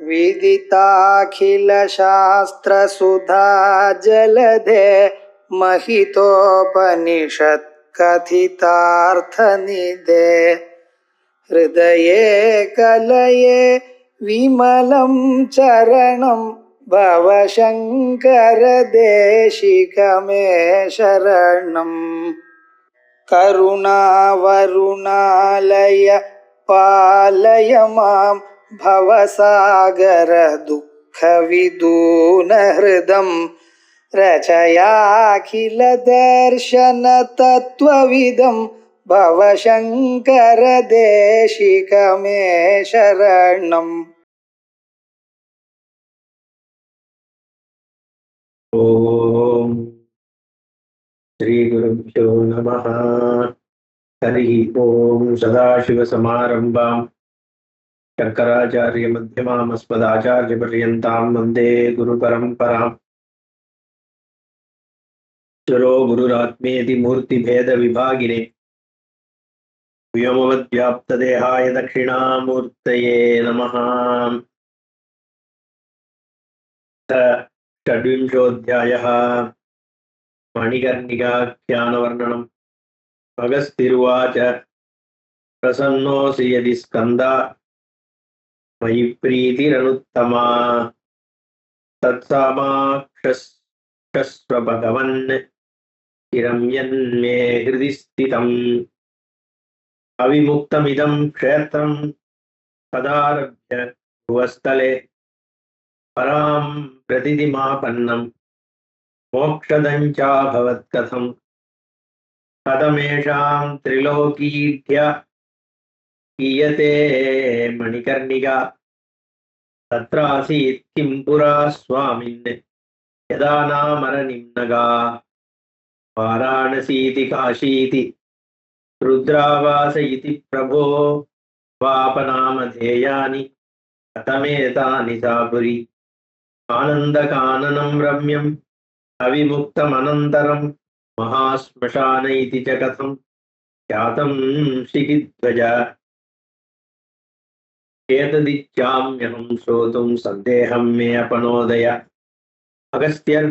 विदिताखिलशास्त्रसुधा जलधे महितोपनिषत् कथितार्थनिधे हृदये कलये विमलं चरणं भवशङ्कर देशिकमे शरणम् करुणावरुणालय पालय मां भवसागर दुःखविदूनहृदं रचयाखिलदर्शन तत्त्वविदं भवशङ्कर देशिकमे शरणम्। ओम श्री गुरुभ्यो नमः। हरि ओम। सदाशिवसमारम्भां शंकराचार्य मध्यमाम् अस्मदाचार्यपर्यन्तां वन्दे गुरुपरम्पराम्। ईश्वरो गुरुरात्मेति मूर्तिभेदविभागिने व्योमवद्व्याप्तदेहाय दक्षिणामूर्तये नमः। षड्विंशोऽध्यायः मणिकर्णिकाख्यानवर्णनम्। अगस्त्युवाच प्रसन्नोऽसि यदि स्कन्द मयि प्रीतिरनुत्तमा तत्सामाक्षस्व भगवन् चिरं यन्मे हृदि स्थितम्। अविमुक्तमिदं क्षेत्रं कदारभ्य भुवस्थले परां प्रतिदिमापन्नं मोक्षदं चाभवत् कथम्। कथमेषां त्रिलोकीढ्य कीयते मणिकर्णिका तत्रासीत् किं पुरा स्वामिन् यदा नामरनिम्नगा। वाराणसीति काशीति रुद्रावास इति प्रभो वापनामधेयानि कथमेतानि सापुरी। आनन्दकाननं रम्यम् अविमुक्तमनन्तरं महाश्मशान इति च कथं ख्यातं शिखिध्वज। एतदिच्छाम्यहं श्रोतुं सन्देहं मे अपनोदय। அகஸ்தியர்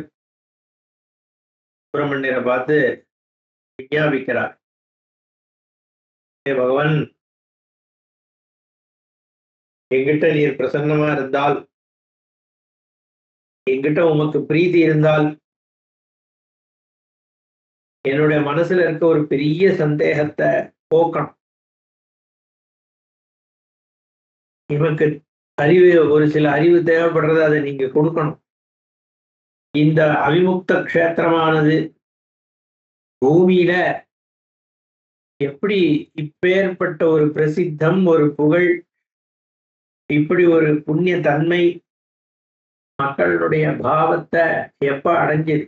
சுப்பிரமணியரை பார்த்து விஞ்ஞாபிக்கிறார். பகவான், எங்கிட்ட நீர் பிரசன்னமா இருந்தால், எங்கிட்ட உமக்கு பிரீதி இருந்தால், என்னுடைய மனசுல இருக்க ஒரு பெரிய சந்தேகத்தை போக்கணும். இவனுக்கு அறிவு, ஒரு சில அறிவு தேவைப்படுறது, அதை நீங்க கொடுக்கணும். இந்த அவிமுக்த க்ஷேத்திரமானது பூமியில எப்படி இப்பேற்பட்ட ஒரு பிரசித்தம், ஒரு புகழ், இப்படி ஒரு புண்ணிய தன்மை மக்களுடைய பாவத்தை எப்ப அடைஞ்சது,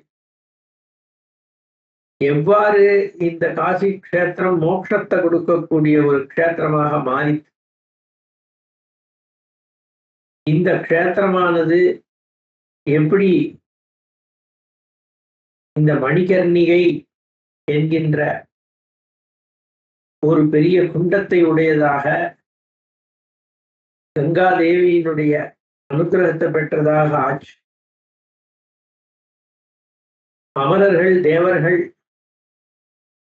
எவ்வாறு இந்த காசி க்ஷேத்திரம் மோட்சத்தை கொடுக்கக்கூடிய ஒரு க்ஷேத்திரமாக மாறி, இந்த க்ஷேத்திரமானது எப்படி இந்த மணிகர்ணிகை என்கின்ற ஒரு பெரிய குண்டத்தை உடையதாக, கங்காதேவியினுடைய அனுகிரகத்தை பெற்றதாக ஆச்சு. அமரர்கள், தேவர்கள்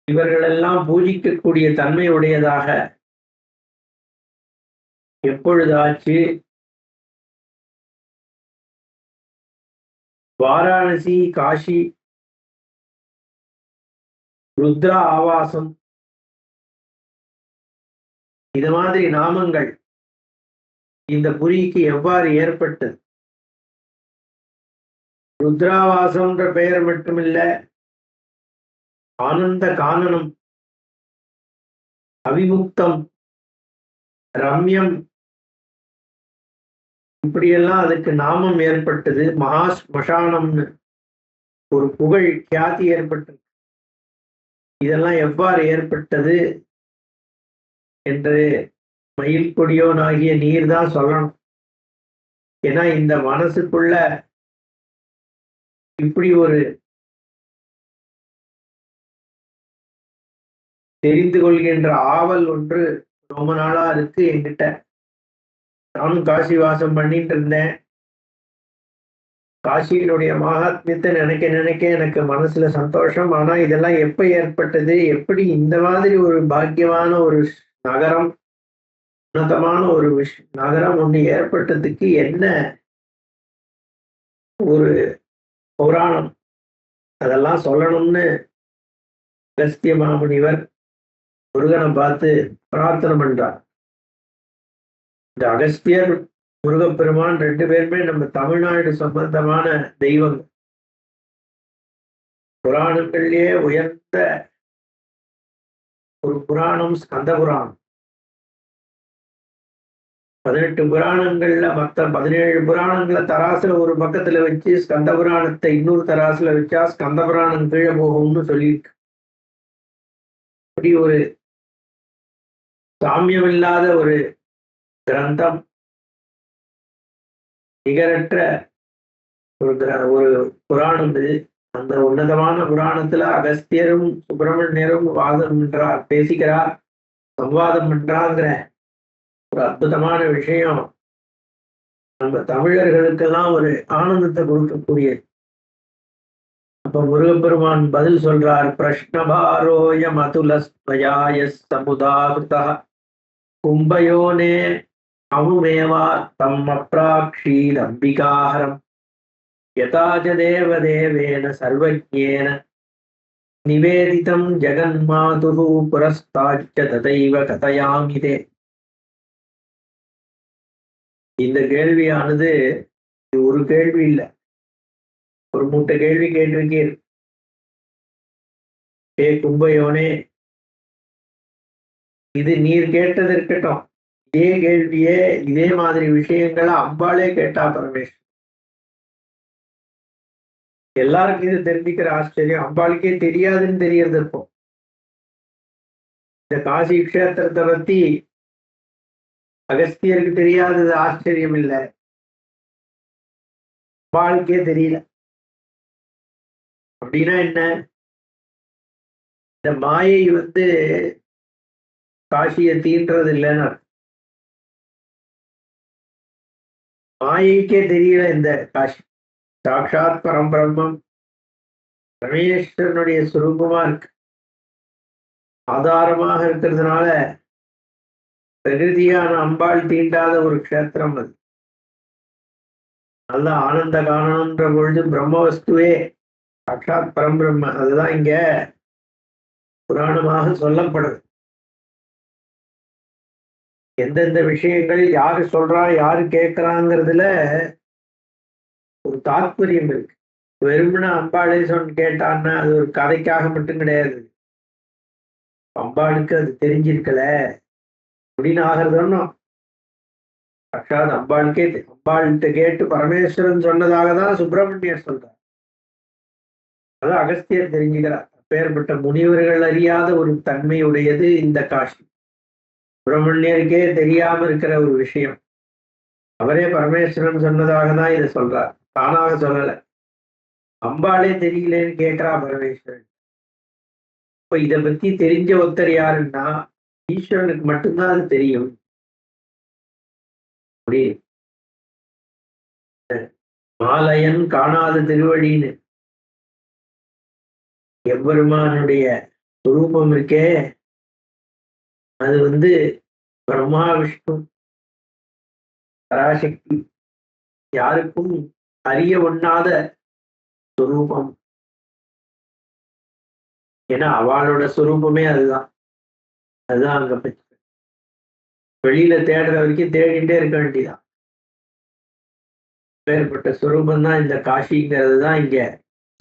இவர்களெல்லாம் பூஜிக்கக்கூடிய தன்மை உடையதாக எப்பொழுது ஆச்சு? வாராணசி, காஷி, ருத்ரா ஆவாசம், இது மாதிரி நாமங்கள் இந்த புரிக்கு எவ்வாறு ஏற்பட்டது? ருத்ராவாசம்ன்ற பெயர் மட்டுமில்ல, ஆனந்த கானனம், அவிமுக்தம், ரம்யம், இப்படியெல்லாம் அதுக்கு நாமம் ஏற்பட்டது. மகா ஸ்மசானம்னு ஒரு புகழ், கியாதி ஏற்பட்டது. இதெல்லாம் எவ்வாறு ஏற்பட்டது என்று மயில் கொடியோனாகிய நீர் தான் சொல்லணும். ஏன்னா இந்த மனசுக்குள்ள இப்படி ஒரு தெரிந்து கொள்கின்ற ஆவல் ஒன்று ரொம்ப நாளா இருக்கு என்கிட்ட. நானும் காசி வாசம் பண்ணிட்டு இருந்தேன். காசியினுடைய மகாத்மியத்தை நினைக்க நினைக்க எனக்கு மனசுல சந்தோஷம். ஆனா இதெல்லாம் எப்ப ஏற்பட்டது, எப்படி இந்த மாதிரி ஒரு பாக்கியமான ஒரு நகரம், உன்னதமான ஒரு நகரம் ஒண்ணு ஏற்பட்டதுக்கு என்ன ஒரு புராணம், அதெல்லாம் சொல்லணும்னு அகஸ்திய மாமுனிவர் முருகனை பார்த்து பிரார்த்தனை பண்றார். இந்த அகஸ்தியர் முருகப்பெருமான் ரெண்டு பேருமே நம்ம தமிழ்நாடு சம்பந்தமான தெய்வம். புராணங்களிலே உயர்ந்த ஒரு புராணம் ஸ்கந்த புராணம். 18 புராணங்கள்ல மொத்த 17 புராணங்களை தராசுல ஒரு பக்கத்துல வச்சு ஸ்கந்த புராணத்தை இன்னொரு தராசுல வச்சா ஸ்கந்த புராணம் கீழே போகும்னு சொல்லியிருக்கு. அப்படி ஒரு சாமியமில்லாத ஒரு கிரந்தம், நிகரற்ற ஒரு புராணம் இது. அந்த உன்னதமான புராணத்துல அகஸ்தியரும் சுப்பிரமணியரும் வாதம் பண்றார், பேசிக்கிறார், சம்வாதம் பண்றாங்கிற ஒரு அற்புதமான விஷயம் நம்ம தமிழர்களுக்கெல்லாம் ஒரு ஆனந்தத்தை கொடுக்கக்கூடியது. அப்ப முருகப்பெருமான் பதில் சொல்றார், பிரஷ்னபாரோய மதுலஸ்வயாய சமுதாகிருதா கும்பயோனே அமுமேவா தம் அப்ராக்ஷீத் அம்பிகாஹரம் யதாஜ தேவதேவேன சர்வஜ்ஞேன நிவேதிதம் ஜெகன்மாதுஹு புரஸ்தாச்ச ததைவ கதயாமிதே. இந்த கேள்வியானது ஒரு கேள்வி இல்லை, ஒரு மூட்டை கேள்வி கேட்டிருக்கீர். ஏ கும்பயோனே, இது நீர் கேட்டது இருக்கட்டும், இதே கேள்வியே இதே மாதிரி விஷயங்களை அம்பாளே கேட்டா பரமேஸ்வரன். எல்லாருக்கும் இது தெரிஞ்சுக்கிற ஆச்சரியம், அம்பாளுக்கே தெரியாதுன்னு தெரியறது. இப்போ இந்த காசி கஷேத்திரத்தை பத்தி அகஸ்தியருக்கு தெரியாதது ஆச்சரியம் இல்லை, அம்பாளுக்கே தெரியல. அப்படின்னா என்ன? இந்த மாயை காசியை தீன்றது இல்லைன்னு மாயைக்கே தெரியல இந்த காசி. சாட்சாத் பரம்பிரம்மம் பரமேஸ்வரனுடைய சுரூபமா இருக்கு, ஆதாரமாக இருக்கிறதுனால பிரகிருதியான அம்பாள் தீண்டாத ஒரு க்ஷேத்திரம் அது. நல்ல ஆனந்த காணன்ற பொழுது பிரம்மவஸ்துவே சாட்சாத் பரம்பிரம்ம, அதுதான் இங்க புராணமாக சொல்லப்படுது. எந்தெந்த விஷயங்கள் யாரு சொல்றா யாரு கேட்கிறாங்கிறதுல ஒரு தாத்பரியம் இருக்கு. வெறுமனா அம்பாளே கேட்டான்னா அது ஒரு கதைக்காக மட்டும் கிடையாது. அம்பாளுக்கு அது தெரிஞ்சிருக்கல அப்படின்னு ஆகிறதுன்னு சாட்சாத் அம்பாளுக்கே அம்பாள்கிட்ட கேட்டு பரமேஸ்வரன் சொன்னதாக தான் சுப்பிரமணியர் சொல்றார். அதான் அகஸ்தியர் தெரிஞ்சுக்கிறார். அப்பேற்பட்ட முனிவர்கள் அறியாத ஒரு தன்மையுடையது இந்த காசி. சுப்பிரமணியருக்கே தெரியாம இருக்கிற ஒரு விஷயம், அவரே பரமேஸ்வரன் சொன்னதாக தான் இதை சொல்றார், தானாக சொல்லல. அம்பாளே தெரியலேன்னு கேட்கிறா பரமேஸ்வரன். இப்ப இதை பத்தி தெரிஞ்ச ஒருத்தர் யாருன்னா ஈஸ்வரனுக்கு மட்டும்தான் அது தெரியும். அப்படி மாலையன் காணாத திருவடின்னு எவ்வெருமானுடைய சுரூபம் இருக்கே, அது பிரம்மா விஷ்ணு பராசக்தி யாருக்கும் அறிய ஒண்ணாத சுரூபம். ஏன்னா அவளோட சுரூபமே அதுதான். அதுதான் அங்க பற்றி வெளியில தேடுற வரைக்கும் தேடிட்டே இருக்க வேண்டியதான். வேறுபட்ட சுரூபம் தான் இந்த காசிங்கிறது தான் இங்க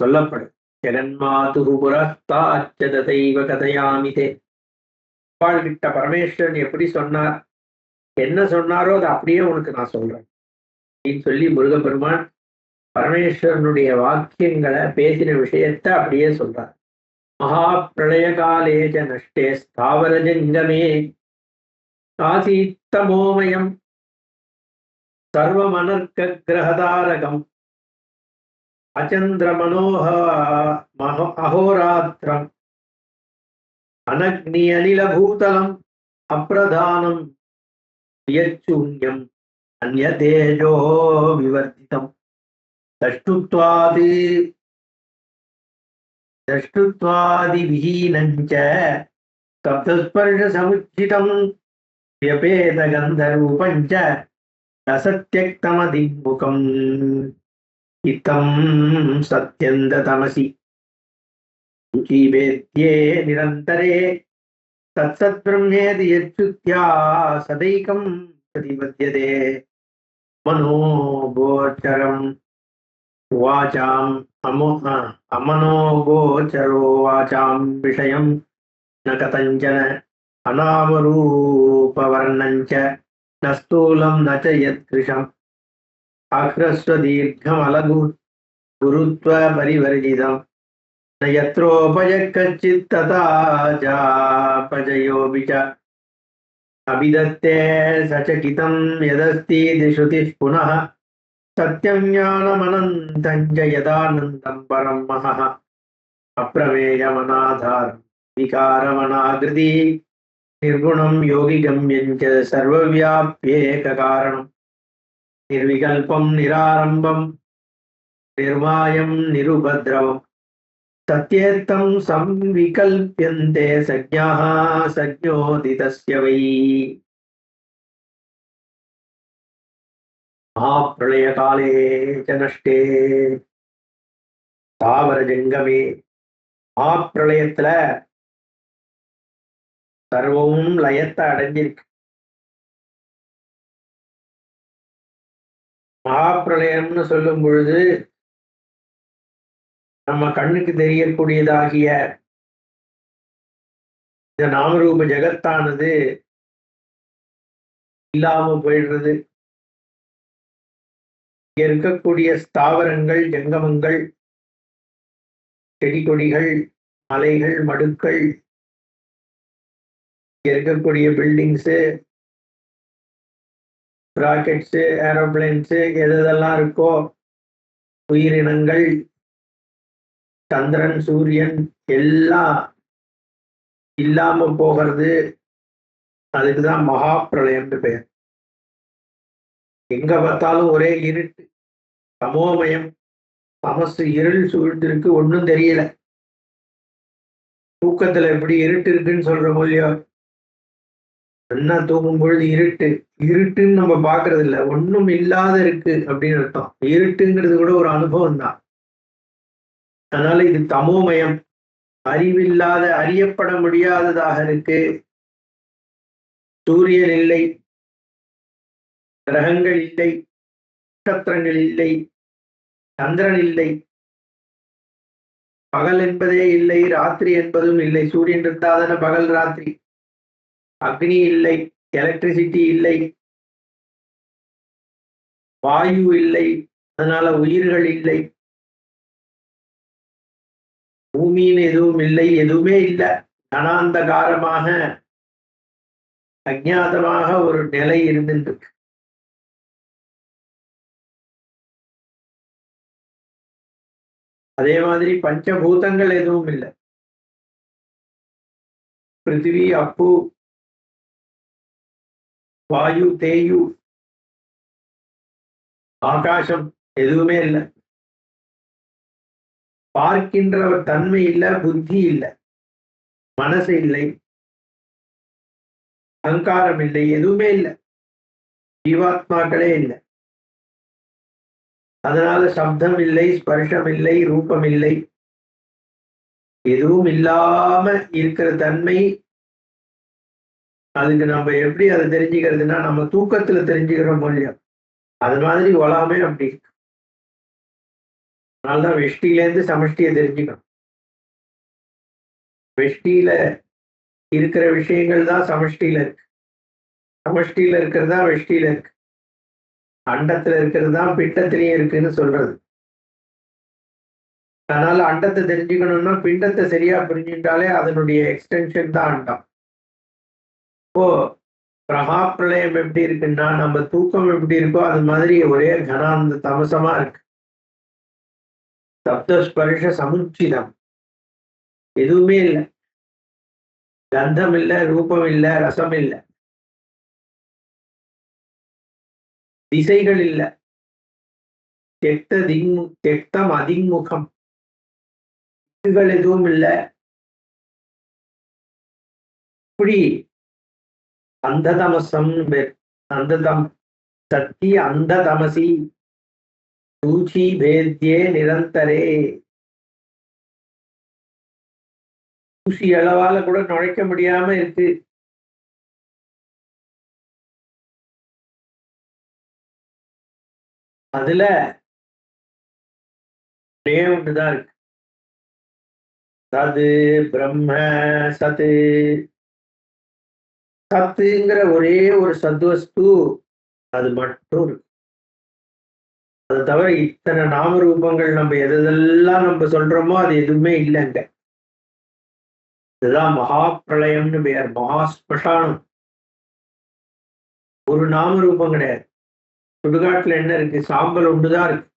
சொல்லப்படும். ஜெகன்மாதுபுரஸ்தாச்ச கதையாமிதே. அப்பாள் கிட்ட பரமேஸ்வரன் எப்படி சொன்னார், என்ன சொன்னாரோ அதை அப்படியே உனக்கு நான் சொல்றேன் அப்படின்னு சொல்லி முருகப்பெருமான் பரமேஸ்வரனுடைய வாக்கியங்களை பேசின விஷயத்தை அப்படியே சொல்றார். மகா பிரளய காலேஜ நஷ்டே ஸ்தாவர ஜங்கமே காசீத்தமோமயம் சர்வமனர்க்க கிரகதாரகம் அச்சந்திர மனோக அகோராத்திரம் அனக்னி அனில பூதலம் அப்பிரதானம் வியச்சூன்யம் अन्यतेजो विवर्तितम् द्रष्टुत्वादिविहीनं च सप्तस्पर्शसमुचितं व्यपेतगन्धरूपं च रसत्यक्तमदिग्मुखम् इत्थं सत्यन्दतमसि रुचिवेद्ये निरन्तरे तत्सद्ब्रह्मेति यच्युत्या सदैकं प्रतिपद्यते मनोगोचरम् वाचाम् अमनोगोचरो वाचां विषयं न कथञ्चन अनामरूपवर्णं च न स्थूलं न च यत्कृशम् आह्रस्वदीर्घमलगु गुरुत्वपरिवर्जितं न यत्रोपयः कच्चित् तथा चापजयोऽपि च अभिदत्ते सचकितं यदस्तीति श्रुतिः पुनः सत्यं ज्ञानमनन्तं च यदानन्दं परं महः अप्रमेयमनाधारं विकारमनाकृति निर्गुणं योगिगम्यं च सर्वव्याप्येककारणं निर्विकल्पं निरारम्भं निर्मायं निरुपद्रवम् सत्येत्तं संविकल्प्यन्ते सज्ञाः सज्ञोदितस्य वै महाप्रलयकाले च नष्टे தாவர ஜங்கமே மகாப்பிரளயத்துல சர்வமும் லயத்தை அடைஞ்சிருக்கு. மகாப்பிரளயம்னு சொல்லும் பொழுது நம்ம கண்ணுக்கு தெரியக்கூடியதாகிய இந்த நாமரூப ஜெகத்தானது இல்லாம போயிடுறது. இங்க இருக்கக்கூடிய ஸ்தாவரங்கள், ஜங்கமங்கள், செடி கொடிகள், மலைகள், மடுக்கள், இங்க இருக்கக்கூடிய பில்டிங்ஸு, ராக்கெட்ஸு, ஏரோப்ளைன்ஸு, எதெல்லாம் இருக்கோ, உயிரினங்கள், சந்திரன், சூரியன் எல்லாம் இல்லாம போகிறது. அதுக்குதான் மகா பிரளயம்னு பெயர். எங்க பார்த்தாலும் ஒரே இருட்டு, தமோமயம், தமசு, இருள் சூழ்ந்திருக்கு, ஒன்றும் தெரியல. தூக்கத்துல எப்படி இருட்டு இருக்குன்னு சொல்றோமோ இல்லையோ, என்ன தூங்கும் பொழுது இருட்டு இருட்டுன்னு நம்ம பாக்குறது இல்லை, ஒன்றும் இல்லாத இருக்கு அப்படின்னு அர்த்தம். இருட்டுங்கிறது கூட ஒரு அனுபவம் தான். அதனால இது தமோமயம், அறிவில்லாத, அறியப்பட முடியாததாக இருக்கு. சூரியன் இல்லை, கிரகங்கள் இல்லை, நட்சத்திரங்கள் இல்லை, சந்திரன் இல்லை, பகல் என்பதே இல்லை, ராத்திரி என்பதும் இல்லை. சூரியன் இருந்தாதான பகல் ராத்திரி. அக்னி இல்லை, எலக்ட்ரிசிட்டி இல்லை, வாயு இல்லை, அதனால உயிர்கள் இல்லை, பூமின்னு எதுவும் இல்லை, எதுவுமே இல்லை. கனாந்தகாரமாக அஞ்ஞாதமாக ஒரு நிலை இருந்துட்டு. அதே மாதிரி பஞ்சபூதங்கள் எதுவும் இல்லை. பிருத்திவி, அப்பு, வாயு, தேயு, ஆகாசம் எதுவுமே இல்லை. பார்க்கின்ற ஒரு தன்மை இல்லை, புத்தி இல்லை, மனசு இல்லை, அகங்காரம் இல்லை, எதுவுமே இல்லை. ஜீவாத்மாக்களே இல்லை. அதனால சப்தம் இல்லை, ஸ்பர்ஷம் இல்லை, ரூபம் இல்லை, எதுவும் இல்லாம இருக்கிற தன்மை. அதுக்கு நம்ம எப்படி அதை தெரிஞ்சுக்கிறதுனா, நம்ம தூக்கத்துல தெரிஞ்சுக்கிறோம் இல்லையா, அது மாதிரி உலகமே அப்படி இருக்கு. அதனால்தான் வெஷ்டியிலேருந்து சமஷ்டியை தெரிஞ்சுக்கணும். வெஷ்டியில இருக்கிற விஷயங்கள் தான் சமஷ்டியில இருக்கு, சமஷ்டியில இருக்கிறது தான் வெஷ்டியில இருக்கு, அண்டத்துல இருக்கிறது தான் பிண்டத்திலேயே இருக்குன்னு சொல்றது. அதனால அண்டத்தை தெரிஞ்சுக்கணும்னா பிண்டத்தை சரியா புரிஞ்சுட்டாலே அதனுடைய எக்ஸ்டென்ஷன் தான் அண்டம். இப்போ பிரகாப்பிரளயம் எப்படி இருக்குன்னா, நம்ம தூக்கம் எப்படி இருக்கோ அது மாதிரி ஒரே கனாந்த தமசமா இருக்கு. சப்தஸ்பர்ஷ சமுச்சிதம், எதுவுமே இல்லை. கந்தம் இல்லை, ரூபம் இல்லை, ரசம் இல்லை. திசைகள் இல்ல. தெக்தம் அதிமுகம், திக்குகள் எதுவும் இல்ல. இப்படி அந்த தமசம் அந்த சத்தி அந்த தமசி சூச்சி பேத்யே நிரந்தரே. ஊசி அளவால கூட நுழைக்க முடியாம இருக்கு. அதுல ஒண்ணுதான் இருக்கு. சது பிரம்ம சத்து. சத்துங்கிற ஒரே ஒரு சத்வஸ்து அது மட்டும் இருக்கு. அதை தவிர இத்தனை நாம ரூபங்கள் நம்ம எதெல்லாம் நம்ம சொல்றோமோ அது எதுவுமே இல்லைங்க. இதுதான் மகா பிரளயம்னு பெயர், மகா ஸ்மசானம். ஒரு நாம ரூபம் கிடையாது. சுடுகாட்டுல என்ன இருக்கு? சாம்பல் ஒண்ணுதான் இருக்கு,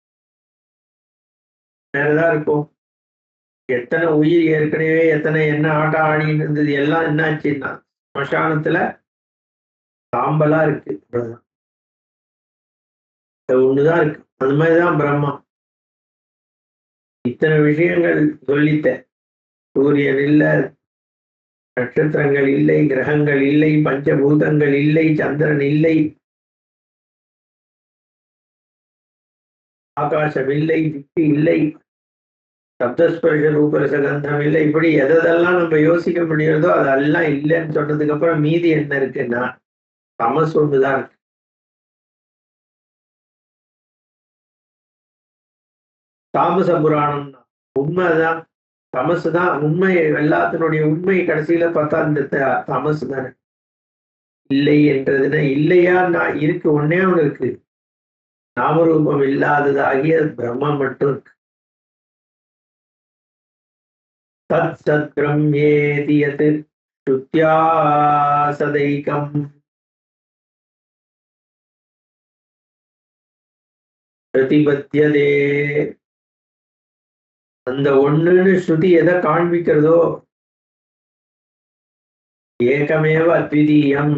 வேறதான் இருக்கும். எத்தனை உயிர் ஏற்கனவே எத்தனை என்ன ஆட்டம் ஆடின்னு இருந்தது எல்லாம் என்னாச்சுன்னா ஸ்மசானத்துல சாம்பலா இருக்கு. ஒண்ணுதான் இருக்கு. அது மாதிரிதான் பிரம்மா. இத்தனை விஷயங்கள் சொல்லித்த. சூரியன் இல்ல, நட்சத்திரங்கள் இல்லை, கிரகங்கள் இல்லை, பஞ்சபூதங்கள் இல்லை, சந்திரன் இல்லை, ஆகாசம் இல்லை, திக்கு இல்லை, சப்தஸ்பர்ஷ ரூபரசகந்தம் இல்லை. இப்படி எதெல்லாம் நம்ம யோசிக்க முடியுறதோ அதெல்லாம் இல்லைன்னு சொன்னதுக்கு அப்புறம் மீதி என்ன இருக்குன்னா தமஸ் ஒண்ணுதான் இருக்கு. தாமச புராணம் உண்மைதான், தமசு தான் உண்மை. எல்லாத்தினுடைய உண்மை கடைசியில பார்த்தா இந்த தமசு தானே. இல்லை என்றதுன்னா இல்லையா? நான் இருக்கு, ஒன்னே ஒண்ணு இருக்கு, நாமரூபம் இல்லாததாகிய பிரம்மம் மட்டும் இருக்கு. தத் சத் பிரம்மேதி யத் ஸ்ருத்யா சதைகம் பிரதிபத்யதே. அந்த ஒண்ணுன்னு ஸ்ருதி எதை காண்பிக்கிறதோ ஏகமேவ அத்விதீயம்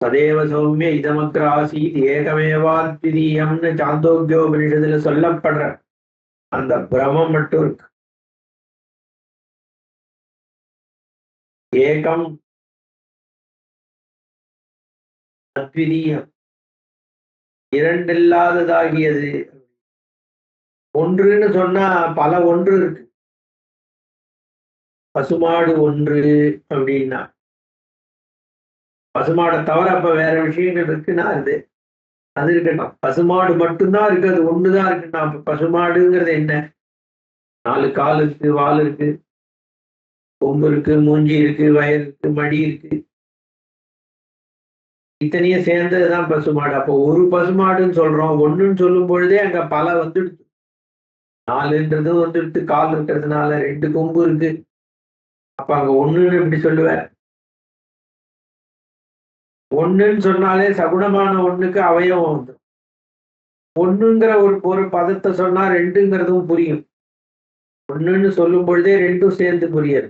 சதேவ சௌமிய இதமக்ர ஆசீத் ஏகமேவாத்விதீயம்னு சாந்தோக்கியோபனிஷத்துல சொல்லப்படுற அந்த பிரமம் மட்டும் இருக்கு. ஏகம் அத்விதீயம், இரண்டில்லாததாகியது. ஒன்றுன்னு சொன்னா பல ஒன்று இருக்கு. பசுமாடு ஒன்று அப்படின்னா பசுமாடை தவிர அப்ப வேற விஷயங்கள் இருக்குன்னா அது இருக்கட்டும். பசுமாடு மட்டும்தான் இருக்கு, அது ஒண்ணுதான் இருக்குன்னா அப்ப பசுமாடுங்கிறது என்ன? 4 கால் இருக்கு, வால் இருக்கு, கொம்பு இருக்கு, மூஞ்சி இருக்கு, வயல் இருக்கு, மடி இருக்கு, இத்தனையும் சேர்ந்ததுதான் பசுமாடு. அப்போ ஒரு பசுமாடுன்னு சொல்றோம். ஒண்ணுன்னு சொல்லும் பொழுதே அங்க பல வந்துடுது. 4ன்றதும் வந்துடுது. கால் இருக்கிறதுனால 2 கொம்பு இருக்கு. அப்ப அங்க ஒண்ணுன்னு எப்படி சொல்லுவேன்? ஒண்ணுன்னு சொன்னாலே சகுணமான ஒண்ணுக்கு அவயவம் வந்து ஒண்ணுங்கிற ஒரு பதத்தை சொன்னா 2ங்கிறதும் புரியும். ஒண்ணுன்னு சொல்லும் பொழுதே 2ம் சேர்ந்து புரியாது,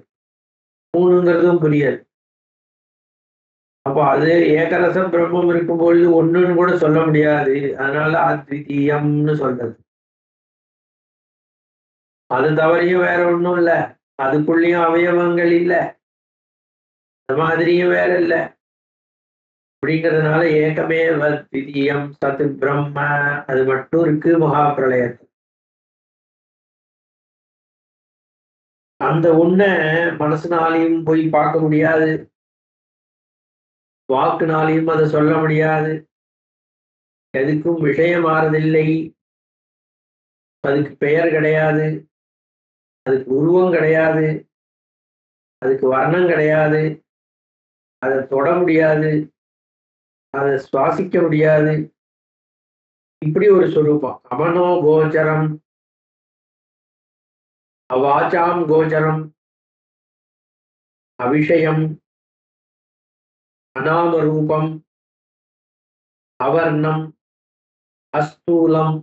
3ங்கிறதும் புரியாது. அப்போ அது ஏகரச பிரம்மம் இருக்கும் பொழுது ஒண்ணுன்னு கூட சொல்ல முடியாது. அதனால அத்விதீயம்னு சொல்றது. அது தவறையும் வேற ஒண்ணும் இல்ல, அதுக்குள்ளேயும் அவயவங்கள் இல்ல, அந்த மாதிரியும் வேற இல்ல. அப்படிங்கிறதுனால ஏகமே அத்விதீயம் சத் பிரம்ம அது மட்டும் இருக்கு மகா பிரளயத்தில். அந்த உன்னை மனசுனாலையும் போய் பார்க்க முடியாது, வாக்குனாலையும் அதை சொல்ல முடியாது, எதுக்கும் விஷயமாறதில்லை, அதுக்கு பெயர் கிடையாது, அதுக்கு உருவம் கிடையாது, அதுக்கு வர்ணம் கிடையாது, அதை தொட முடியாது, அதை சுவாசிக்க முடியாது. இப்படி ஒரு சொரூபம். அமனோ கோச்சரம், அவாச்சாம் கோச்சரம், அவிஷயம், அநாமரூபம், அவர்ணம், அஸ்தூலம்,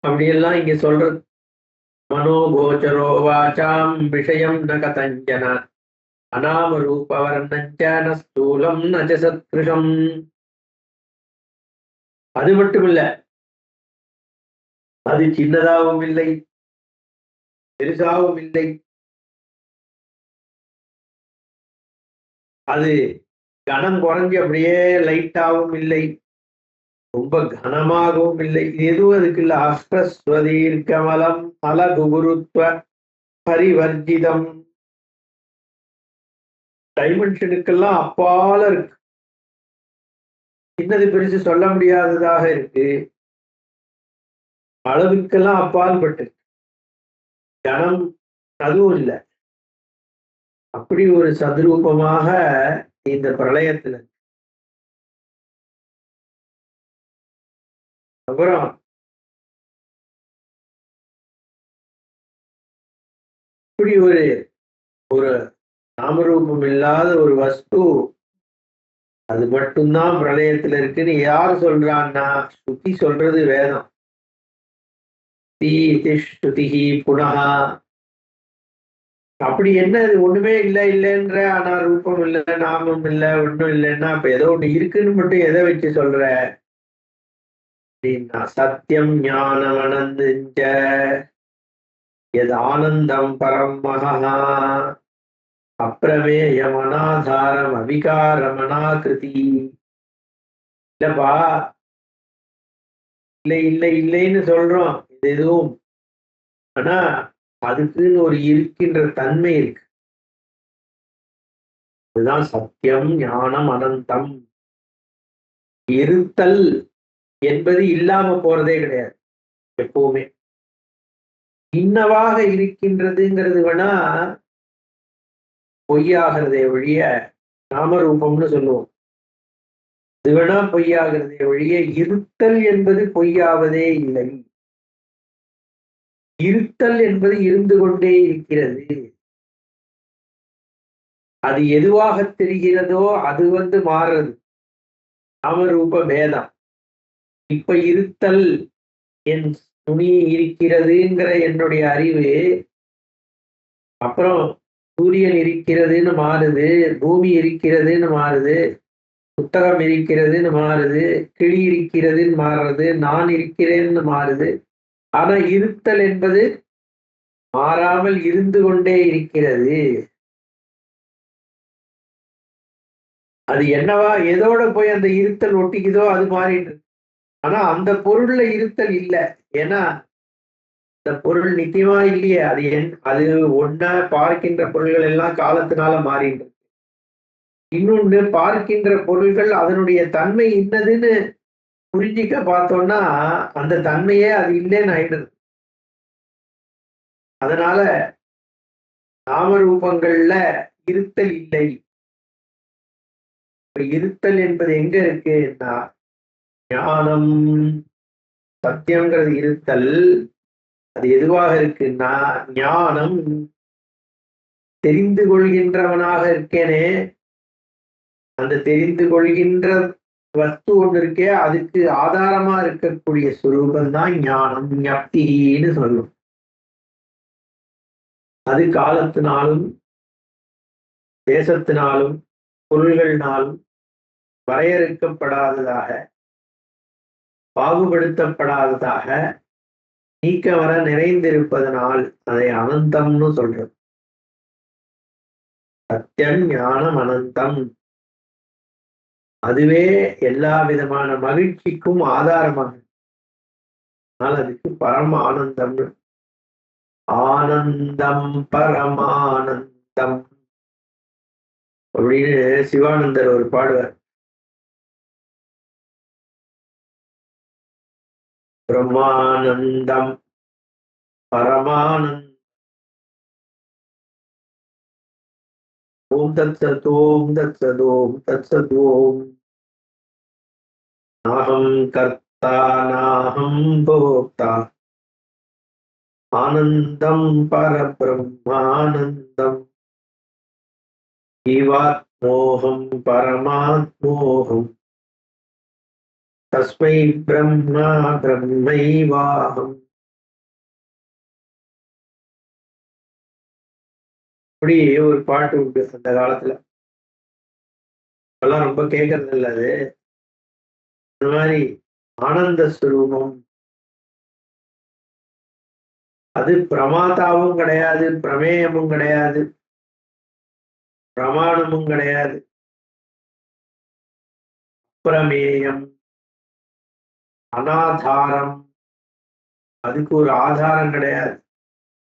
அப்படியெல்லாம் இங்க சொல்றது. மனோகோச்சரோ வாச்சாம் விஷயம் ந கதஞ்சன அநாம ரூபவர்ணஞ்ச ந ஸ்தூலம் ந ச சத்ருஷம். அது மட்டும் இல்ல, அது சின்னதாகவும் இல்லை, பெருசாகவும் இல்லை, அது கனம் குறைஞ்சு அப்படியே லைட்டாகவும் இல்லை, ரொம்ப கனமாகவும் இல்லை. இது எதுவும் அதுக்கு இல்ல. அஸ்வதீர் கமலம் அலகுருத்வ பரிவர்ஜிதம். டைமென்ஷனுக்கெல்லாம் அப்பால இருக்கு. சின்னது பெருசு சொல்ல முடியாததாக இருக்கு, அளவுக்கெல்லாம் அப்பால் பட்டு. கனம் அதுவும் இல்லை. அப்படி ஒரு சதுரூபமாக இந்த பிரளயத்துல. அப்புறம் இப்படி ஒரு ஒரு நாமரூபம் இல்லாத ஒரு வஸ்து அது மட்டும்தான் பிரளயத்துல இருக்குன்னு யார் சொல்றான்னா, ஸ்ருதி சொல்றது, வேதம். ஸ்ருதிஹி புனஹா. அப்படி என்ன அது ஒண்ணுமே இல்லை இல்லைன்ற, ஆனா ரூபம் இல்லை, நாமம் இல்லை, ஒண்ணும் இல்லைன்னா அப்ப ஏதோ ஒண்ணு இருக்குன்னு மட்டும் எதை வச்சு சொல்ற அப்படின்னா, சத்தியம் ஞானம் அனந்தஞ்ச எது ஆனந்தம் பரம் மகா அப்பிரமேயம் அநாதாரம் அவிகாரம் அநாகிருதி. இல்லப்பா, இல்லை இல்லை இல்லைன்னு சொல்றோம் இது எதுவும், ஆனா அதுக்குன்னு ஒரு இருக்கின்ற தன்மை இருக்கு. இதுதான் சத்தியம் ஞானம் அனந்தம். இருத்தல் என்பது இல்லாம போறதே கிடையாது எப்பவுமே. இன்னவாக இருக்கின்றதுங்கிறது வேணா பொய்யாகிறதே ஒழிய, நாமரூபம்னு சொல்லுவோம், இது வேணா பொய்யாகிறதே ஒழிய இருத்தல் என்பது பொய்யாவதே இல்லை. இருத்தல் என்பது இருந்து கொண்டே இருக்கிறது. அது எதுவாக தெரிகிறதோ அது மாறுறது, நாமரூப பேதம். இப்ப இருத்தல் என் துணி இருக்கிறதுங்கிற என்னுடைய அறிவு, அப்புறம் சூரியன் இருக்கிறதுன்னு மாறுது, பூமி இருக்கிறதுன்னு மாறுது, புத்தகம் இருக்கிறதுன்னு மாறுது, கிளி இருக்கிறதுன்னு மாறுறது, நான் இருக்கிறேன்னு மாறுது. ஆனா இருத்தல் என்பது மாறாமல் இருந்து கொண்டே இருக்கிறது. அது என்னவா எதோட போய் அந்த இருத்தல் ஒட்டிக்குதோ அது மாறிட்டு. ஆனா அந்த பொருள்ல இருத்தல் இல்லை. ஏன்னா அந்த பொருள் நித்தியமா இல்லையே. அது ஒன்ன பார்க்கின்ற பொருள்கள் எல்லாம் காலத்தினால மாறிட்டு. இன்னொன்று, பார்க்கின்ற பொருள்கள் அதனுடைய தன்மை இன்னதுன்னு புரிஞ்சிக்க பார்த்தோம்னா அந்த தன்மையே அது இல்லைன்னு ஆயிடுது. அதனால நாமரூபங்கள்ல இருத்தல் இல்லை. இருத்தல் என்பது எங்க இருக்குன்னா, ஞானம் சத்தியங்கிறது இருத்தல். அது எதுவாக இருக்குன்னா, ஞானம் தெரிந்து கொள்கின்றவனாக இருக்கேனே, அந்த தெரிந்து கொள்கின்ற வஸ்து ஒண்ணு இருக்கே, அதுக்கு ஆதாரமா இருக்கக்கூடிய சுரூபம் தான் ஞானம், ஞப்தின்னு சொல்லும். அது காலத்தினாலும் தேசத்தினாலும் பொருள்களினாலும் வரையறுக்கப்படாததாக, பாகுபடுத்தப்படாததாக, நீக்கவர நிறைந்திருப்பதனால் அதை அனந்தம்னு சொல்றது. சத்தியம் ஞானம் அனந்தம். அதுவே எல்லா விதமான மகிழ்ச்சிக்கும் ஆதாரமாக. ஆனால் அதுக்கு பரம ஆனந்தம்னு. ஆனந்தம் பரமானந்தம் அப்படின்னு சிவானந்தர் ஒரு பாடுவார். பிரம்மானந்தம் பரமானந்தம். ஓம் தத் சத் ஓம் தத் சத் ஓம் தத் சத் ஓம். நாகம் கர்த்தா நாகம் போக்தா ஆனந்தம் பரபிரம்மானந்தம். ஜீவாத்மோகம் பரமாத்மோகம் தஸ்மை பிரம்மா பிரம்மைவாகம். இப்படி ஒரு பாட்டு உண்டு அந்த காலத்துல. இப்பெல்லாம் ரொம்ப கேட்கறது இல்லை அது. இந்த மாதிரி ஆனந்த ஸ்வரூபம், அது பிரமாதாவும் கிடையாது, பிரமேயமும் கிடையாது, பிரமாணமும் கிடையாது. பிரமேயம், அனாதாரம், அதுக்கு ஒரு ஆதாரம் கிடையாது,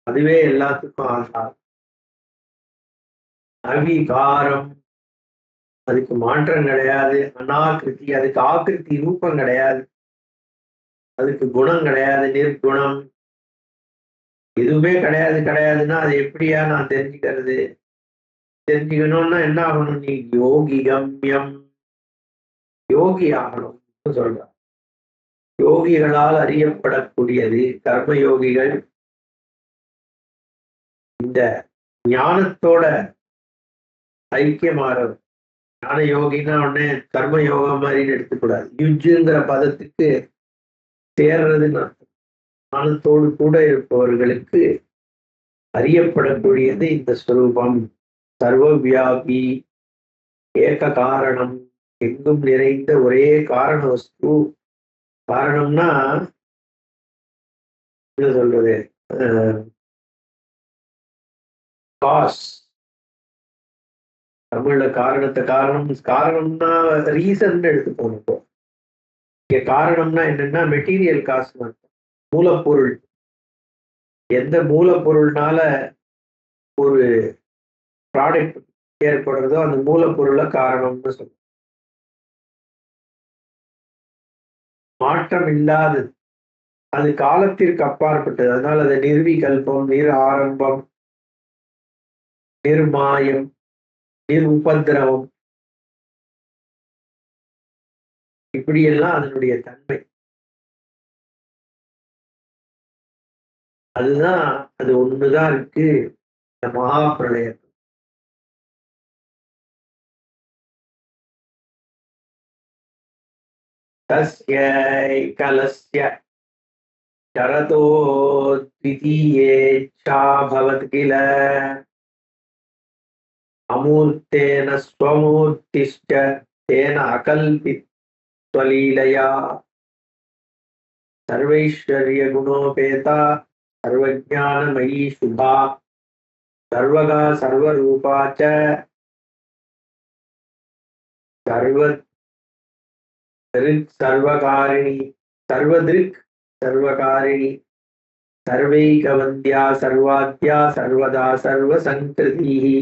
அதுவே எல்லாத்துக்கும் ஆதாரம். அவிகாரம், அதுக்கு மாற்றம் கிடையாது. அனாகிருதி, அதுக்கு ஆக்கிருதி ரூபம் கிடையாது, அதுக்கு குணம் கிடையாது, நிர்குணம், எதுவுமே கிடையாது. கிடையாதுன்னா அது எப்படியா நான் தெரிஞ்சுக்கிறது? தெரிஞ்சுக்கணும்னா என்ன ஆகணும்? நீ யோகி கம்யம், யோகி ஆகணும் சொல்ற. யோகிகளால் அறியப்படக்கூடியது. கர்ம யோகிகள் இந்த ஞானத்தோட ஐக்கியமாறவர். ஞான யோகின்னா உடனே கர்ம யோகம் மாதிரி எடுத்துக்கூடாது. யுஜுங்கிற பதத்துக்கு சேர்றதுன்னு அர்த்தம். ஞானத்தோடு கூட இருப்பவர்களுக்கு அறியப்படக்கூடியது இந்த ஸ்வரூபம். சர்வவியாபி, ஏக காரணம், எங்கும் நிறைந்த ஒரே காரண வஸ்து. காரணம்னா என்ன சொல்றது? காஸ், தமிழ்ல காரணத்தை காரணம், காரணம்னா ரீசன் எடுத்து போனோம். இங்க காரணம்னா என்னன்னா மெட்டீரியல் காசு, மூலப்பொருள். எந்த மூலப்பொருள்னால ஒரு ப்ராடக்ட் ஏற்படுறதோ அந்த மூலப்பொருளை காரணம்னு சொல்லுவோம். மாற்றம் இல்லாதது, அது காலத்திற்கு அப்பாற்பட்டது. அதனால அது நிர்விகல்பம், நிர் ஆரம்பம், நிர்மாயம், நிர் உபதிரவம், இப்படியெல்லாம் அதனுடைய தன்மை. அதுதான், அது ஒண்ணுதான் இருக்கு இந்த மகா பிரளயம். தஸ்ய கலஸ்ய சரதோ த்விதீயேச்சா பவத் கில அமூர்த்தேன ஸ்வமூர்த்திஷ்ட தேன அகல்பித்வலீலயா சர்வைஸ்வர்ய குணோபேதா சர்வஜானமயி சுபா சர்வகா சர்வரூபா ச சர்வதிருக் சர்வகாரிணி, சர்வதிருக் சர்வகாரிணி, சர்வைகவந்தியா சர்வாத்யா சர்வதா சர்வசங்கிருதிஹி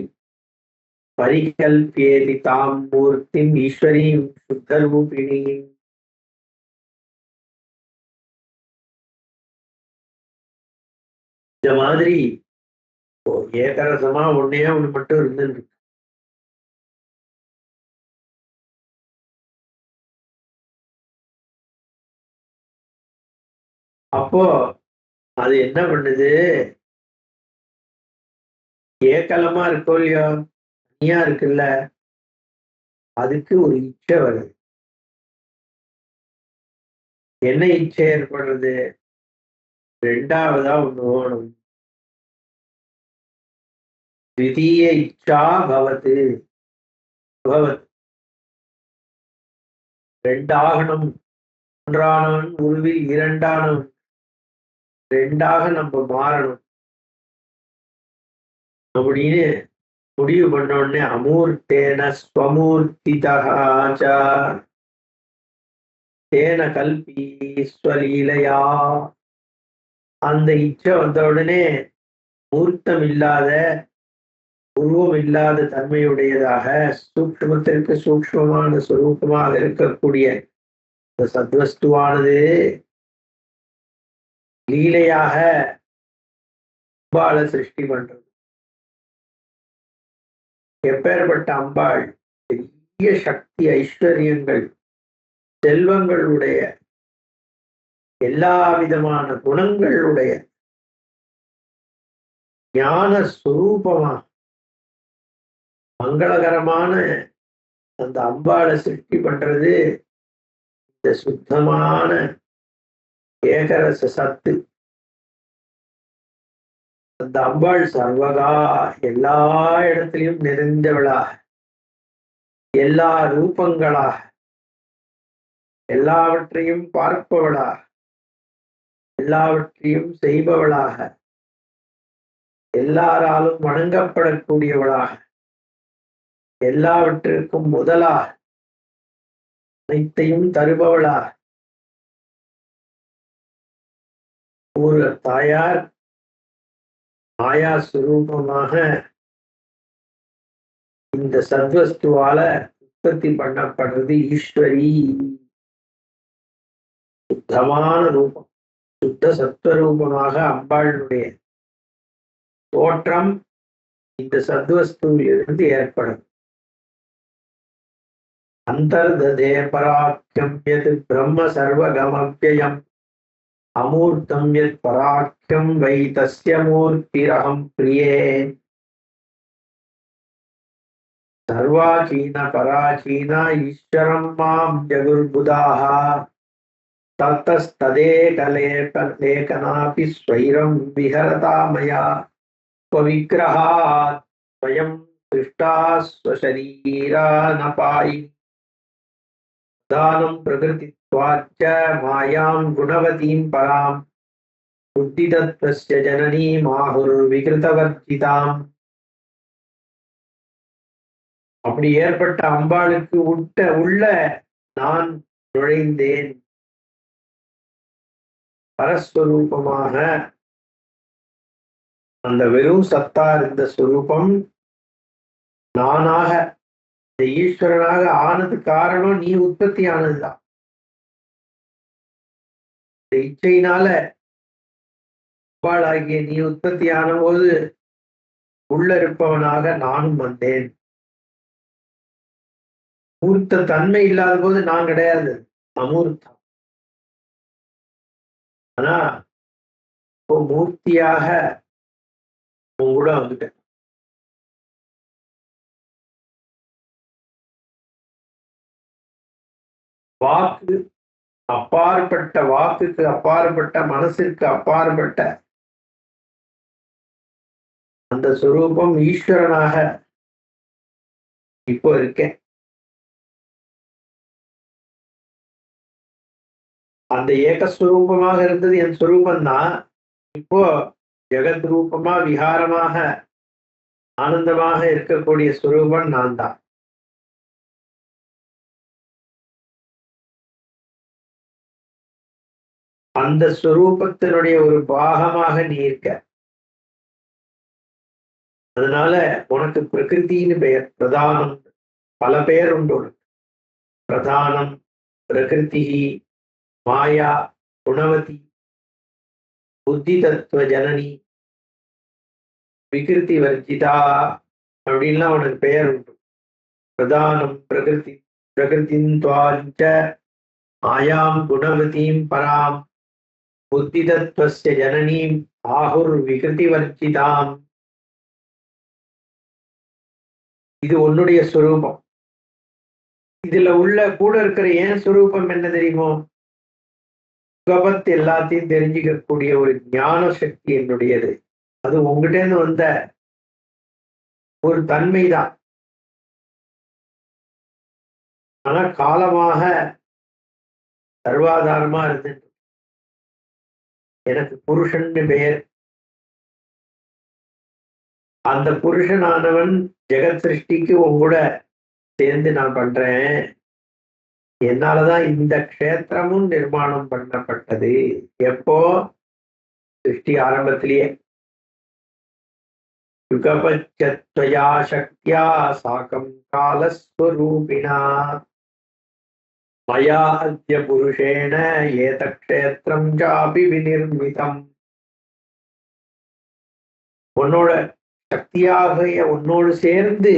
பரிகல்பியேதி தாம் மூர்த்திம் ஈஸ்வரீம் சுத்தரூபிணீம். இந்த மாதிரி ஏகரசமா ஒன்னே ஒண்ணு மட்டும் இருந்துருக்கு. அப்போ அது என்ன பண்ணுது? ஏக்கலமா இருக்கோ இல்லையோ, தனியா இருக்குல்ல, அதுக்கு ஒரு இச்சை வருது. என்ன இச்சை ஏற்படுறது? ரெண்டாவதா ஒண்ணு வேணும். த்விதீய இச்சா பவத்து, பவத், ரெண்டாகணும். ஒன்றானவன் உருவில் இரண்டானவன், ரெண்டாக நம்ம மாறணும் அப்படின்னு முடிவு பண்ண உடனே அமூர்த்தேன ஸ்வமூர்த்திதா தேன கல்பி ஸ்வலீலையா, அந்த இச்சை வந்த உடனே மூர்த்தம் இல்லாத, உருவம் இல்லாத தன்மையுடையதாக, சூக்ஷ்மத்திற்கு சூக்ஷ்மமான சுரூபமாக இருக்கக்கூடிய இந்த சத்வஸ்துவானது லீலையாக அம்பாளை சிருஷ்டி பண்றது. எப்பேற்பட்ட அம்பாள்! பெரிய சக்தி, ஐஸ்வர்யங்கள், செல்வங்களுடைய, எல்லா விதமான குணங்களுடைய ஞான சுரூபமா மங்களகரமான அந்த அம்பாளை சிருஷ்டி பண்றது இந்த சுத்தமான ஏகரச சத்து. அந்த அம்பாள் சர்வகா எல்லா இடத்திலையும் நிறைந்தவளாக, எல்லா ரூபங்களாக, எல்லாவற்றையும் பார்ப்பவளாக, எல்லாவற்றையும் செய்பவளாக, எல்லாராலும் வணங்கப்படக்கூடியவளாக, எல்லாவற்றிற்கும் முதலாக, அனைத்தையும் தருபவளாக ஒரு தாயார் மாயா சுரூபமாக இந்த சத்வஸ்துவால உற்பத்தி பண்ணப்படுறது ஈஸ்வரி. சுத்தமான ரூபம், சுத்த சத்வரூபமாக அம்பாளுடைய தோற்றம் இந்த சத்வஸ்துவிலிருந்து ஏற்படும். அந்தர்ததே பராக்கியம் யத் பிரம்ம சர்வகமவ்யயம் அமூர்த்தம் யத் பராக்கியம் வை தஸ்ய மூர்த்திரஹம் பிரியே. சர்வாகீன பராகீன ஈஸ்வரம் மாம் ஜகுர்புதாஹ தத்தஸ்ததேகலேகனாபி ஸ்வைரம் விஹரதா மயா ஸ்வவிக்ரஹாத் ஸ்வயம் சிருஷ்டா ஸ்வசரீரா நபாயி தானம் பிரகிருதித்வாச்ச மாயாம் குணவதீம் பராம் புத்திதத்வஸ்ய ஜனனீம் ஆஹுர் விகிருதவர்ஜிதாம். அப்படி ஏற்பட்ட அம்பாளுக்கு உள்ள நான் நுழைந்தேன். பரஸ்வரூபமாக அந்த வெறும் சத்தா இருந்த ஸ்வரூபம் நானாக இந்த ஈஸ்வரனாக ஆனது காரணம் நீ உற்பத்தி ஆனதுதான். இந்த இச்சையினால அம்பாளாகிய நீ உற்பத்தி ஆன போது உள்ள இருப்பவனாக நானும் வந்தேன். மூர்த்த தன்மை இல்லாத போது நான் கிடையாது, அமூர்த்தம். ஆனா இப்போ மூர்த்தியாக உன் கூட வந்துட்டேன். வாக்கு அப்பாற்பட்ட, வாக்குக்கு அப்பாற்பட்ட, மனசிற்கு அப்பாற்பட்ட அந்த சுரூபம் ஈஸ்வரனாக இப்போ இருக்கேன். அந்த ஏகஸ்வரூபமாக இருந்தது என் சுரூபம்தான். இப்போ ஜெகத் ரூபமா விகாரமாக ஆனந்தமாக இருக்கக்கூடிய சுரூபம் நான் தான். அந்த ஸ்வரூபத்தினுடைய ஒரு பாகமாக நீ இருக்க. அதனால உனக்கு பிரகிருத்தின்னு பெயர். பிரதானம் பல பெயர் உண்டு உனக்கு. பிரதானம், பிரகிருதி, மாயா, குணவதி, புத்தி தத்துவ ஜனனி, விகிருதி வர்ஜிதா அப்படின்லாம் உனக்கு பெயர் உண்டு. பிரதானம் பிரகிருதி, பிரகிருதிந்த்வாஞ்ச மாயாம் குணவதீம் பராம் புத்தி தத்துவஸ்ய ஜனனீம் ஆஹுர் விகிருதி வர்ஜிதாம். இது உன்னுடைய சுரூபம். இதுல உள்ள கூட இருக்கிற ஏன் சுரூபம் என்ன தெரியுமோ? சுகபத் எல்லாத்தையும் தெரிஞ்சுக்கக்கூடிய ஒரு ஞான சக்தி என்னுடையது. அது உங்ககிட்ட இருந்து வந்த ஒரு தன்மைதான். ஆனா காலமாக சர்வாதாரமா இருந்து எனக்கு புருஷன்னு பெயர். அந்த புருஷனானவன் ஜெகத் சிருஷ்டிக்கு உங்கூட சேர்ந்து நான் பண்றேன். என்னாலதான் இந்த க்ஷேத்திரமும் நிர்மாணம் பண்ணப்பட்டது. எப்போ? சிருஷ்டி ஆரம்பத்திலேயே. யுகபத்யா சக்தியா சாகம் காலஸ்வரூபிணா மயா அத்ய புருஷேன ஏத க்ஷேத்திரம் சாபி விநிர்மிதம். உன்னோட சக்தியாக உன்னோடு சேர்ந்து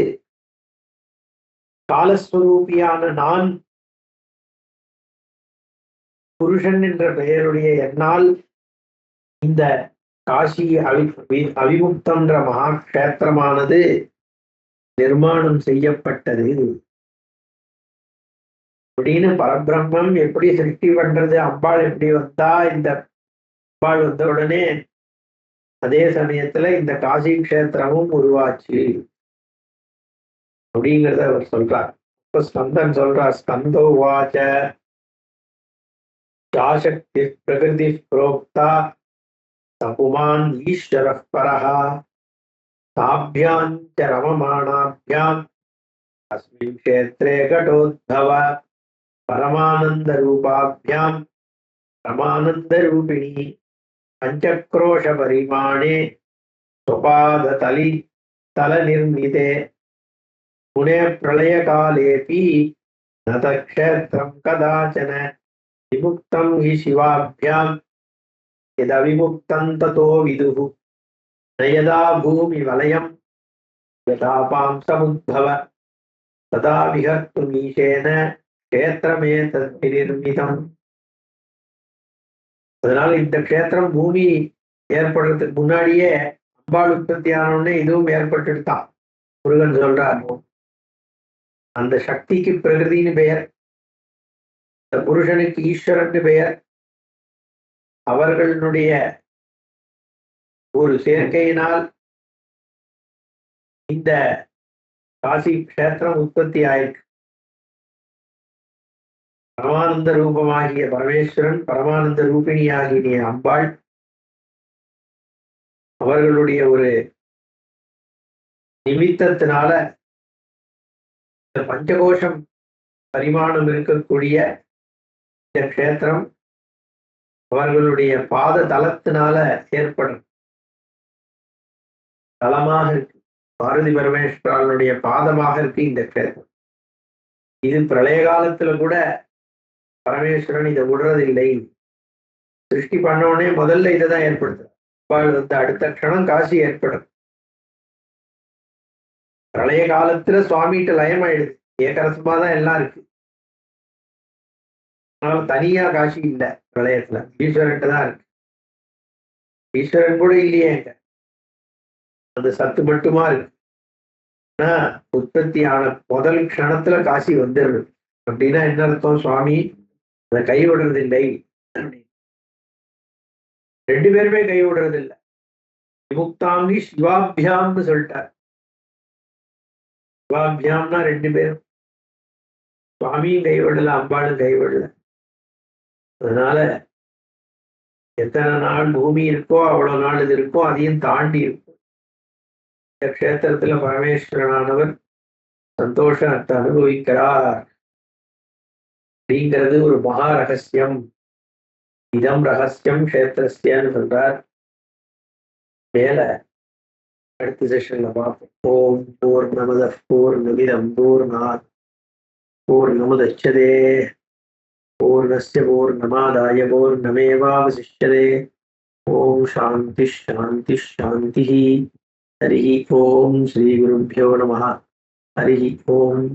காலஸ்வரூபியான நான் புருஷன் என்ற பெயருடைய என்னால் இந்த காசி அவிமுக்தம்ன்ற மகா கஷேத்திரமானது நிர்மாணம் செய்யப்பட்டது அப்படின்னு. பரபிரம்மம் எப்படி சிருஷ்டி பண்றது? அம்பாள் எப்படி வந்தா? இந்த அம்பாள் வந்த உடனே அதே சமயத்துல இந்த காசி கஷேத்திரமும் உருவாச்சு அப்படிங்கிறத அவர் சொல்றார். இப்ப ஸ்கந்தன் சொல்றார், ஸ்கந்தோ வாச்ச யாசக்தி பிரகிருதி புரோக்தா தபுமான் ஈஸ்வர பரஹ தாபியாம் ச ரமமாணாபியாம் அஸ்மின் க்ஷேத்ரே கடோத்பவ பரமானந்த ரூபாபியாம் பரமானந்த ரூபிணி பஞ்சக்ரோஷ பரிமாணே ஸ்வபாத தலி தல நிர்மிதே புனே பிரளய காலேபி ந தக்ஷேத்ரம் கதாச்சன விமுக்தம் ஹி சிவாபியாம் யத விமுக்தம் ததோ விதுஹு ந யதா பூமி வலயம் யதாபாம் சமுத்பவ ததா விஹர்த்தும் ஈசேன க்ஷேத்ரமேதத் நிர்மிதம். அதனால இந்த க்ஷேத்திரம் பூமி ஏற்படுறதுக்கு முன்னாடியே அம்பாள் உற்பத்தி ஆனோடனே இதுவும் ஏற்பட்டுட்டான். முருகன் சொல்றார், அந்த சக்திக்கு பிரகிருதின்னு பெயர், இந்த புருஷனுக்கு ஈஸ்வரன் பெயர். அவர்களுடைய ஒரு சேர்க்கையினால் இந்த காசி கஷேத்திரம் உற்பத்தி ஆயிருக்கு. பரமானந்த ரூபமாகிய பரமேஸ்வரன், பரமானந்த ரூபிணியாகிய அம்பாள், அவர்களுடைய ஒரு நிமித்தத்தினால இந்த பஞ்சகோஷம் பரிமாணம் இருக்கக்கூடிய இந்த க்ஷேத்திரம் அவர்களுடைய பாத தலத்தினால ஏற்படும் தலமாக இருக்கு. பாரதி பரமேஸ்வரனுடைய பாதமாக இருக்கு இந்த க்ஷேத்திரம். இது பிரளய காலத்துல கூட பரமேஸ்வரன் இதை விடுறதில்லை. சிருஷ்டி பண்ணோடனே முதல்ல இதைதான் ஏற்படுத்துறார். அடுத்த க்ஷணம் காசி ஏற்படும். பிரளய காலத்துல சுவாமிகிட்ட லயம் ஆயிடுது, ஏகரசமா தான் எல்லாம் இருக்கு. அதனால தனியா காசி இல்லை பிரளயத்துல, ஈஸ்வரன் தான் இருக்கு. ஈஸ்வரன் கூட இல்லையே, அந்த சத்து மட்டுமா இருக்கு. ஆனா உற்பத்தி ஆன முதல் க்ஷணத்துல காசி வந்துடுது. அப்படின்னா என்ன அர்த்தம்? சுவாமி அதை கைவிடுறது இல்லை. ரெண்டு பேருமே கைவிடுறது இல்லை. விமுக்தாங்கி சிவாபியாம்னு சொல்லிட்டார். சிவாபியாம்னா ரெண்டு பேரும், சுவாமியும் கைவிடல, அம்பாளும் கைவிடல. அதனால எத்தனை நாள் பூமி இருக்கோ அவ்வளவு நாள் இது இருக்கோ, அதையும் தாண்டி இருக்கும். இந்த க்ஷேத்திரத்துல பரமேஸ்வரனானவர் சந்தோஷத்தை அனுபவிக்கிறார் அப்படிங்கிறது ஒரு மகா ரகசியம். இதம் ரகசியம் க்ஷேத்திரஸ்யன்னு சொல்றார். மேல அடுத்த செஷன்ல பார்ப்போம். ஓம் பூர்ணமத பூர்ணமிதம் பூர்ணாத் பூர்ணமுதச்யதே பூர்ணஸ்ய பூர்ணமாதாய பூர்ணமேவாவசிஷ்யதே. ஓம் சாந்தி சாந்தி சாந்தி. ஹரி ஓம் ஸ்ரீ குருभ्यो நமः. ஹரி ஓம்.